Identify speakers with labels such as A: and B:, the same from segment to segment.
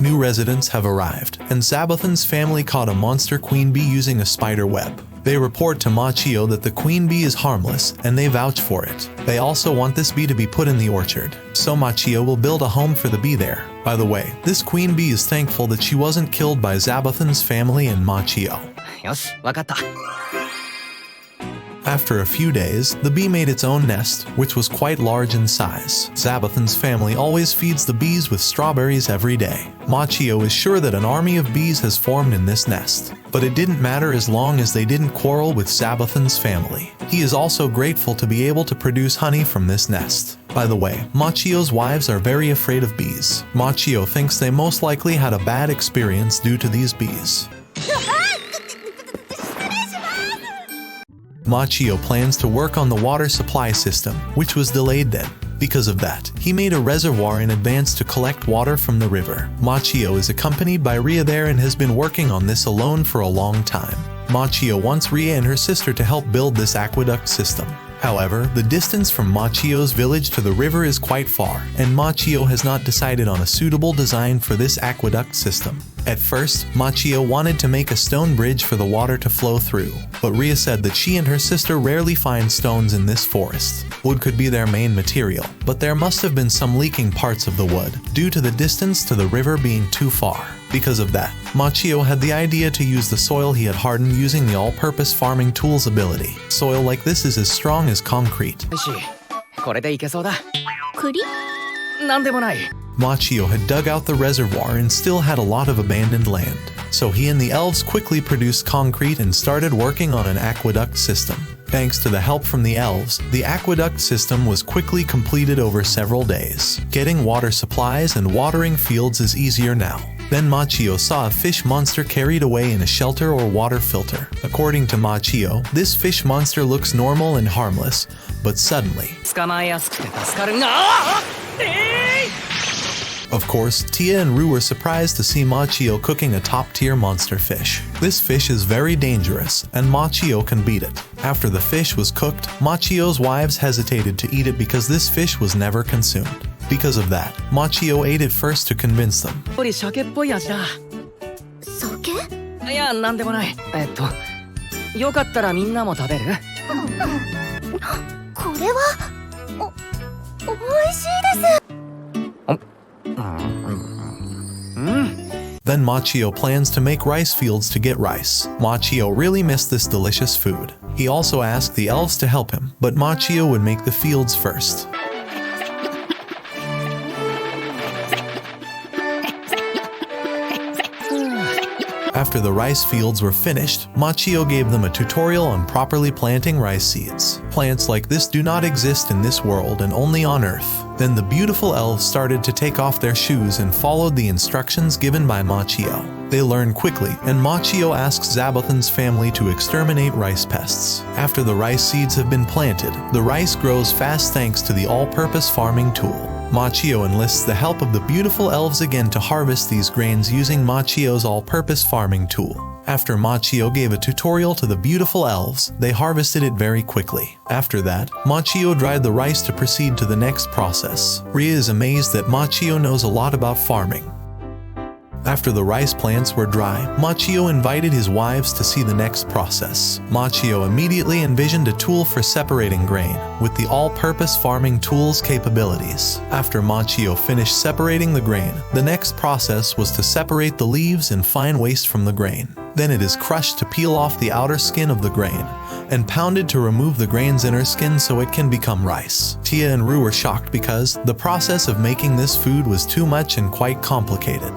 A: New residents have arrived, and Zabathan's family caught a monster queen bee using a spider web. They report to Machio that the queen bee is harmless, and they vouch for it. They also want this bee to be put in the orchard, so Machio will build a home for the bee there. By the way, this queen bee is thankful that she wasn't killed by Zabathan's family and Machio.
B: よし、わかった。
A: After a few days, the bee made its own nest, which was quite large in size. Zabathan's family always feeds the bees with strawberries every day. Machio is sure that an army of bees has formed in this nest, but it didn't matter as long as they didn't quarrel with Zabathan's family. He is also grateful to be able to produce honey from this nest. By the way, Machio's wives are very afraid of bees. Machio thinks they most likely had a bad experience due to these bees. Machio plans to work on the water supply system, which was delayed then. Because of that, he made a reservoir in advance to collect water from the river. Machio is accompanied by Ria there and has been working on this alone for a long time. Machio wants Ria and her sister to help build this aqueduct system. However, the distance from Machio's village to the river is quite far, and Machio has not decided on a suitable design for this aqueduct system. At first, Machio wanted to make a stone bridge for the water to flow through, but Ria said that she and her sister rarely find stones in this forest. Wood could be their main material, but there must have been some leaking parts of the wood, due to the distance to the river being too far. Because of that, Machio had the idea to use the soil he had hardened using the all-purpose farming tools ability. Soil like this is as strong as concrete.
B: よし、これでいけそうだ。
C: 栗？
B: なんでもない。
A: Machio had dug out the reservoir and still had a lot of abandoned land. So he and the elves quickly produced concrete and started working on an aqueduct system. Thanks to the help from the elves, the aqueduct system was quickly completed over several days. Getting water supplies and watering fields is easier now. Then Machio saw a fish monster carried away in a shelter or water filter. According to Machio, this fish monster looks normal and harmless, but suddenly...
B: 捕まえやすくて助かるが。
A: Of course, Tia and Rue were surprised to see Machio cooking a top-tier monster fish. This fish is very dangerous, and Machio can beat it. After the fish was cooked, Machio's wives hesitated to eat it because this fish was never consumed. Because of that, Machio ate it first to convince them.
B: やっぱり鮭っぽい味だ。
C: 酒？
B: いや、なんでもない。よかったらみんなも食べる？
C: これはおいしいです。
A: Then Machio plans to make rice fields to get rice. Machio really missed this delicious food. He also asked the elves to help him, but Machio would make the fields first. After the rice fields were finished, Machio gave them a tutorial on properly planting rice seeds. Plants like this do not exist in this world and only on Earth. Then the beautiful elves started to take off their shoes and followed the instructions given by Machio. They learned quickly, and Machio asks Zabathan's family to exterminate rice pests. After the rice seeds have been planted, the rice grows fast thanks to the all-purpose farming tool. Machio enlists the help of the beautiful elves again to harvest these grains using Machio's all-purpose farming tool. After Machio gave a tutorial to the beautiful elves, they harvested it very quickly. After that, Machio dried the rice to proceed to the next process. Ria is amazed that Machio knows a lot about farming. After the rice plants were dry, Machio invited his wives to see the next process. Machio immediately envisioned a tool for separating grain, with the all-purpose farming tool's capabilities. After Machio finished separating the grain, the next process was to separate the leaves and fine waste from the grain. Then it is crushed to peel off the outer skin of the grain, and pounded to remove the grain's inner skin so it can become rice. Tia and Rue were shocked because the process of making this food was too much and quite complicated.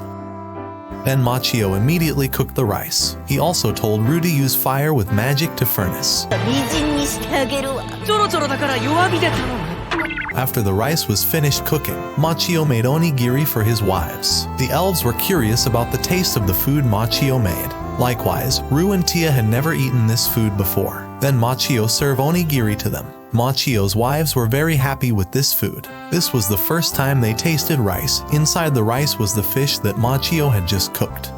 A: Then Machio immediately cooked the rice. He also told Rue to use fire with magic to furnace. After the rice was finished cooking, Machio made onigiri for his wives. The elves were curious about the taste of the food Machio made. Likewise, Rue and Tia had never eaten this food before. Then Machio served onigiri to them. Machio's wives were very happy with this food. This was the first time they tasted rice. Inside the rice was the fish that Machio had just cooked.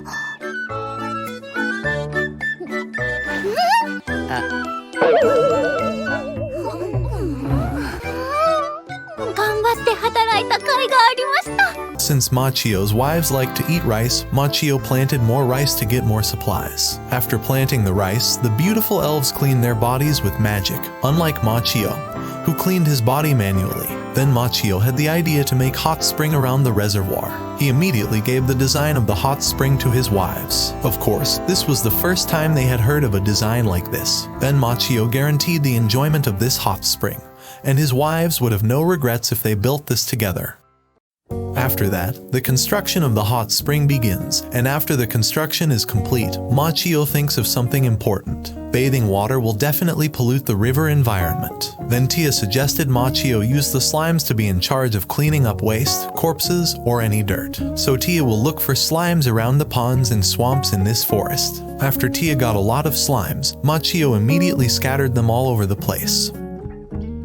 A: since Machio's wives liked to eat rice, Machio planted more rice to get more supplies. After planting the rice, the beautiful elves cleaned their bodies with magic, unlike Machio, who cleaned his body manually. Then Machio had the idea to make hot spring around the reservoir. He immediately gave the design of the hot spring to his wives. Of course, this was the first time they had heard of a design like this. Then Machio guaranteed the enjoyment of this hot spring, and his wives would have no regrets if they built this together. After that, the construction of the hot spring begins, and after the construction is complete, Machio thinks of something important. Bathing water will definitely pollute the river environment. Then Tia suggested Machio use the slimes to be in charge of cleaning up waste, corpses, or any dirt. So Tia will look for slimes around the ponds and swamps in this forest. After Tia got a lot of slimes, Machio immediately scattered them all over the place.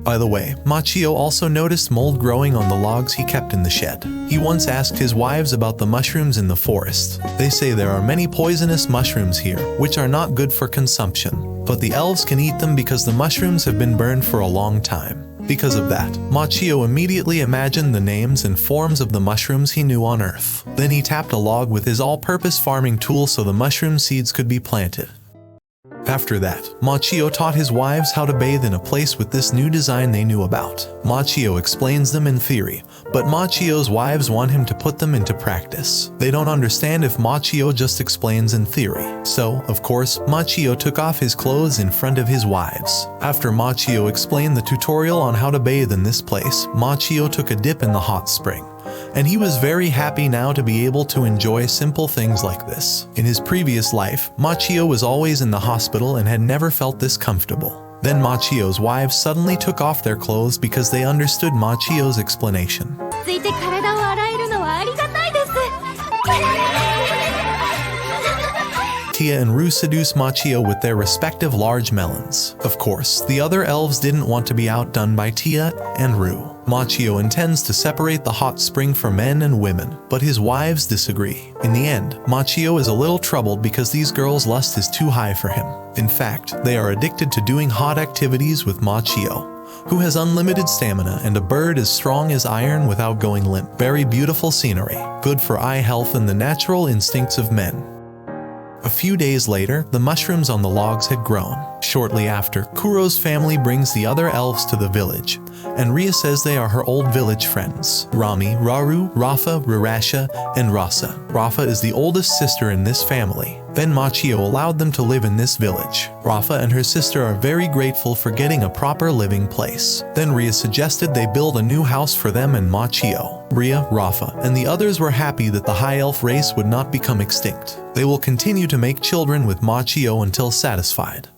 A: By the way, Machio also noticed mold growing on the logs he kept in the shed. He once asked his wives about the mushrooms in the forest. They say there are many poisonous mushrooms here, which are not good for consumption. But the elves can eat them because the mushrooms have been burned for a long time. Because of that, Machio immediately imagined the names and forms of the mushrooms he knew on Earth. Then he tapped a log with his all-purpose farming tool so the mushroom seeds could be planted. After that, Machio taught his wives how to bathe in a place with this new design they knew about. Machio explains them in theory, but Machio's wives want him to put them into practice. They don't understand if Machio just explains in theory. So, of course, Machio took off his clothes in front of his wives. After Machio explained the tutorial on how to bathe in this place, Machio took a dip in the hot spring. And he was very happy now to be able to enjoy simple things like this. In his previous life, Machio was always in the hospital and had never felt this comfortable. Then Machio's wives suddenly took off their clothes because they understood Machio's explanation. Tia and Ru seduce Machio with their respective large melons. Of course, the other elves didn't want to be outdone by Tia and Ru. Machio intends to separate the hot spring for men and women, but his wives disagree. In the end, Machio is a little troubled because these girls' lust is too high for him. In fact, they are addicted to doing hot activities with Machio, who has unlimited stamina and a bird as strong as iron without going limp. Very beautiful scenery, good for eye health and the natural instincts of men. A few days later, the mushrooms on the logs had grown. Shortly after, Kuro's family brings the other elves to the village, and Ria says they are her old village friends. Rami, Raru, Rafa, Rurasha, and Rasa. Rafa is the oldest sister in this family. Then Machio allowed them to live in this village. Rafa and her sister are very grateful for getting a proper living place. Then Ria suggested they build a new house for them and Machio. Ria, Rafa, and the others were happy that the high elf race would not become extinct. They will continue to make children with Machio until satisfied.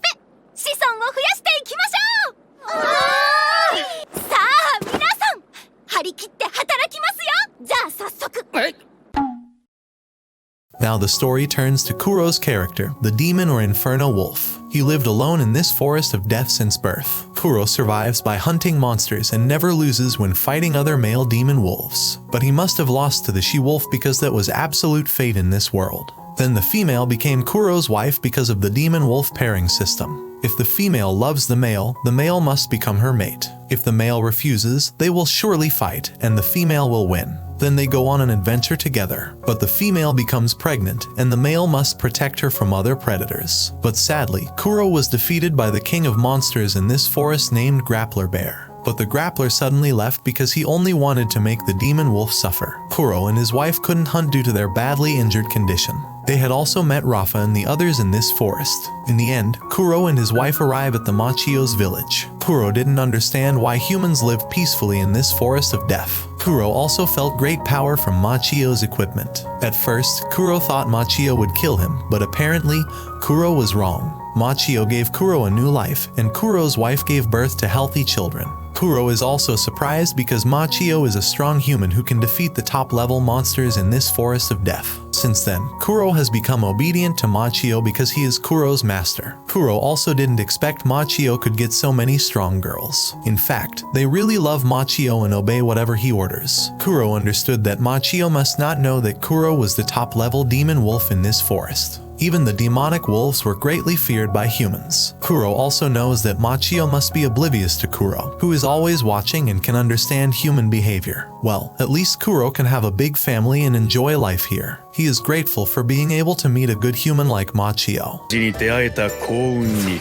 A: Now the story turns to Kuro's character, the demon or inferno wolf. He lived alone in this forest of death since birth. Kuro survives by hunting monsters and never loses when fighting other male demon wolves. But he must have lost to the she-wolf because that was absolute fate in this world. Then the female became Kuro's wife because of the demon-wolf pairing system. If the female loves the male must become her mate. If the male refuses, they will surely fight, and the female will win. Then they go on an adventure together. But the female becomes pregnant, and the male must protect her from other predators. But sadly, Kuro was defeated by the king of monsters in this forest named Grappler Bear. But the grappler suddenly left because he only wanted to make the demon wolf suffer. Kuro and his wife couldn't hunt due to their badly injured condition. They had also met Rafa and the others in this forest. In the end, Kuro and his wife arrive at the Machio's village. Kuro didn't understand why humans lived peacefully in this forest of death. Kuro also felt great power from Machio's equipment. At first, Kuro thought Machio would kill him, but apparently, Kuro was wrong. Machio gave Kuro a new life, and Kuro's wife gave birth to healthy children. Kuro is also surprised because Machio is a strong human who can defeat the top-level monsters in this forest of death. Since then, Kuro has become obedient to Machio because he is Kuro's master. Kuro also didn't expect Machio could get so many strong girls. In fact, they really love Machio and obey whatever he orders. Kuro understood that Machio must not know that Kuro was the top-level demon wolf in this forest. Even the demonic wolves were greatly feared by humans. Kuro also knows that Machio must be oblivious to Kuro, who is always watching and can understand human behavior. Well, at least Kuro can have a big family and enjoy life here. He is grateful for being able to meet a good human like Machio.
D: 無事に出会えた幸運に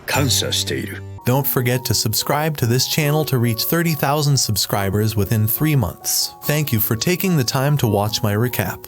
D: 感謝している。
A: Don't forget to subscribe to this channel to reach 30,000 subscribers within 3 months. Thank you for taking the time to watch my recap.